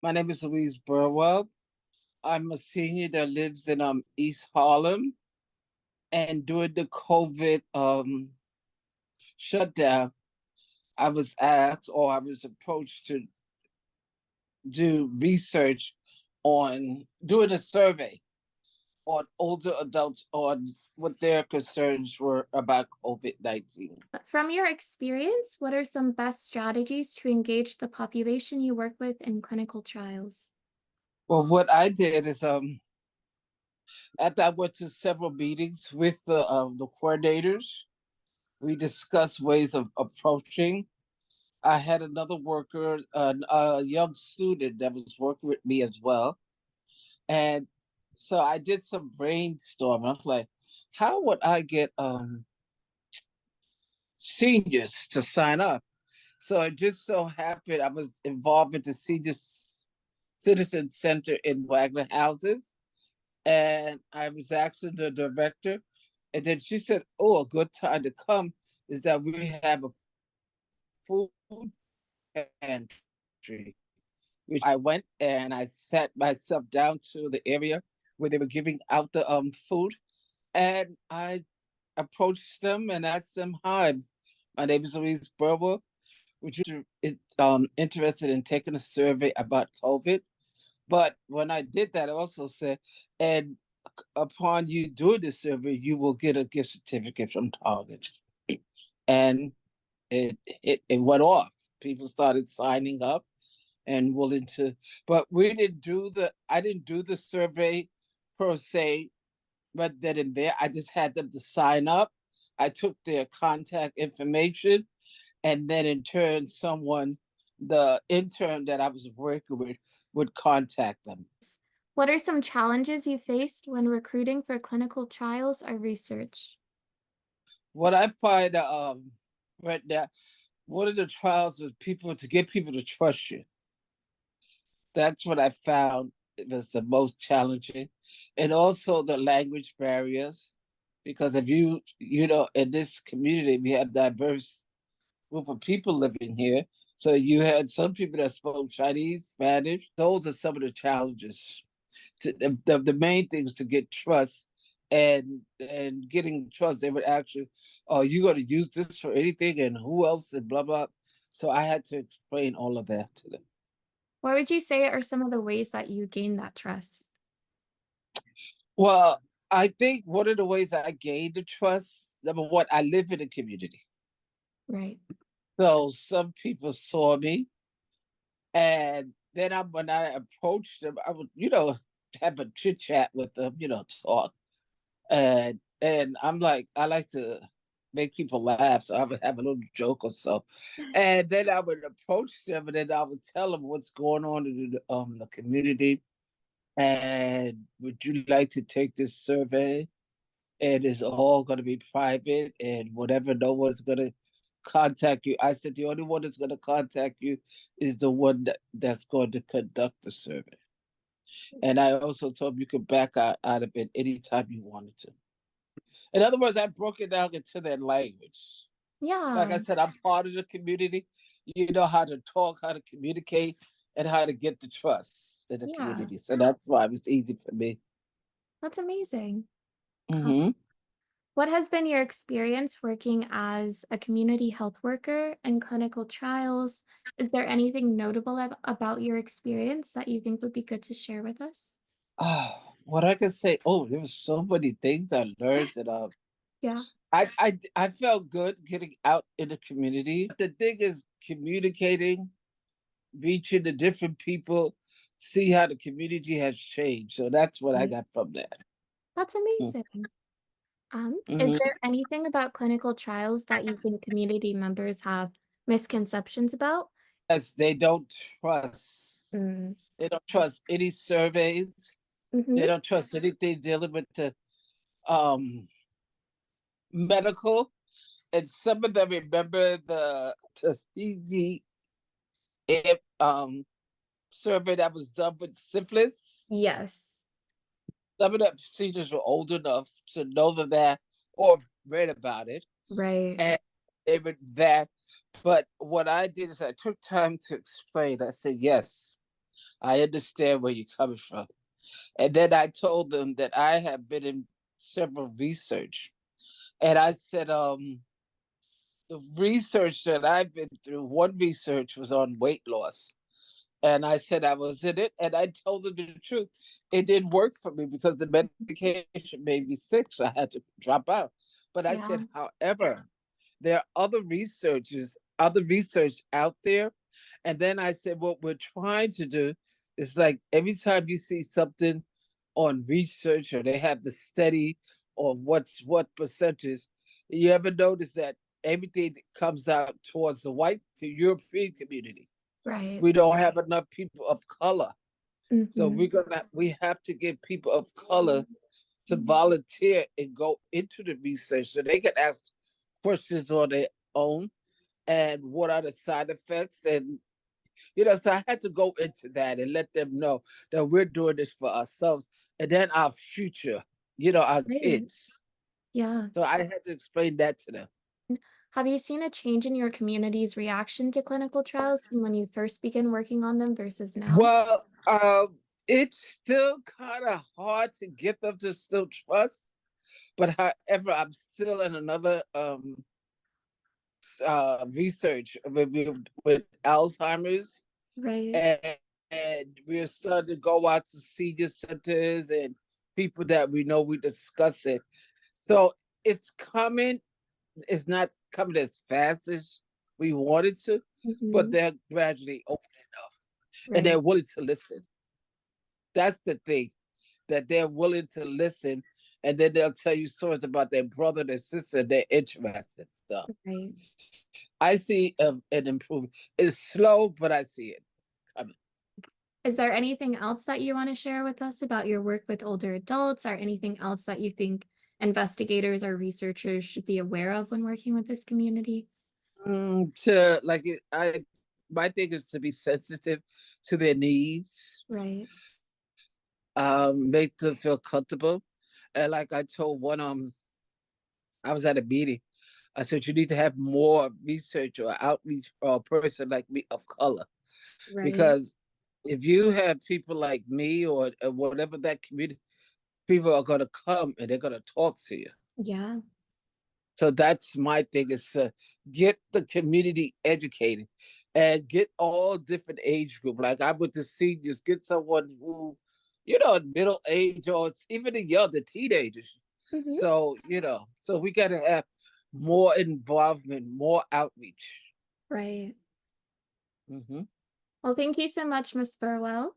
My name is Louise Burwell. I'm a senior that lives in East Harlem. And during the COVID shutdown, I was asked or I was approached to do research on doing a survey on older adults on what their concerns were about COVID-19. From your experience, what are some best strategies to engage the population you work with in clinical trials? Well, what I did is after I went to several meetings with the coordinators, we discussed ways of approaching. I had another worker, a young student that was working with me as well. And so I did some brainstorming. I was like, how would I get seniors to sign up? So it just so happened I was involved with the Senior Citizen Center in Wagner Houses. And I was asking the director, and then she said, oh, a good time to come is that we have a food pantry. Which I went and I sat myself down to the area where they were giving out the food, and I approached them and asked them, "Hi, my name is Louise Burwell. Would you interested in taking a survey about COVID?" But when I did that, I also said, "And upon you doing the survey, you will get a gift certificate from Target." And it went off. People started signing up and willing to, but I didn't do the survey per se, but then and there I just had them to sign up. I took their contact information, and then in turn the intern that I was working with would contact them. What are some challenges you faced when recruiting for clinical trials or research? What I find right now, one of the trials was people to get people to trust you. That's what I found was the most challenging. And also the language barriers, because if in this community we have diverse group of people living here. So you had some people that spoke Chinese, Spanish. Those are some of the challenges. The main thing is to get trust, and getting trust. They would actually, oh, you going to use this for anything, and who else, and blah blah. So I had to explain all of that to them. What would you say are some of the ways that you gain that trust? Well, I think one of the ways I gained the trust, number one, I live in a community. Right. So some people saw me, and then when I approached them, I would, have a chit chat with them, talk. And I'm like, I like to make people laugh, so I would have a little joke or so. And then I would approach them, and then I would tell them what's going on in the community. And would you like to take this survey? And it's all going to be private, and whatever, no one's going to contact you. I said the only one that's going to contact you is the one that's going to conduct the survey. And I also told him you could back out of it anytime you wanted to. In other words, I broke it down into their language. Like Yeah. I said, I'm part of the community. You know how to talk, how to communicate, and how to get the trust in the Yeah. community. So that's why it was easy for me. That's amazing. Uh, Mm-hmm. What has been your experience working as a community health worker in clinical trials? Is there anything notable about your experience that you think would be good to share with us? What I can say, oh, there was so many things I learned that Yeah. I felt good getting out in the community. The thing is communicating, reaching the different people, see how the community has changed. So that's what I Right. got from that. That's amazing. Is Mm-hmm. there anything about clinical trials that you think community members have misconceptions about? Yes, they don't trust. Mm. They don't trust any surveys. They Mm-hmm. don't trust anything dealing with the um medical. And some of them remember the Tuskegee survey that was done with syphilis. Yes. Some of the seniors were old enough to know that or read about it, Right. and they were that. But what I did is I took time to explain. I said, yes, I understand where you're coming from. And then I told them that I have been in several research. And I said, the research that I've been through, one research was on weight loss. And I said I was in it, and I told them the truth. It didn't work for me because the medication made me sick, so I had to drop out. But I Yeah. said, however, there are other research out there. And then I said, what we're trying to do is like every time you see something on research or they have the study on what percentage, you ever notice that everything that comes out towards the white, the European community, Right. we don't have enough people of color. So Mhm. we have to get people of color to volunteer and go into the research so they can ask questions on their own and what are the side effects. And so I had to go into that and let them know that we're doing this for ourselves and then our future, our Great. kids. Yeah. So I had to explain that to them. Have you seen a change in your community's reaction to clinical trials from when you first began working on them versus now? Well, it's still kind of hard to get them to still trust. But however, I'm still in another research with Alzheimer's, Right. and we're starting to go out to senior centers and people that we know we discuss it. So it's coming. It's not coming as fast as we wanted to, but Mhm. they're gradually opening up and Right. they're willing to listen. That's the thing, that they're willing to listen, and then they'll tell you stories about their brother, their sister, they're interested. So Right. I see an improvement. It's slow, but I see it coming. Is there anything else that you want to share with us about your work with older adults or anything else that you think investigators or researchers should be aware of when working with this community? To like it, my thing is to be sensitive to their needs, Right. make them feel comfortable. And like I told one, I was at a meeting. I said you need to have more research or outreach or a person like me of color, Right. because if you have people like me or whatever that community, people are going to come and they're going to talk to you. Yeah. So that's my thing, is to get the community educated and get all different age group. Like I with the seniors, get someone who, middle age or even the young, the teenagers. Mhm. So we got to have more involvement, more outreach. Right. Hmm. Well, thank you so much, Miss Burwell.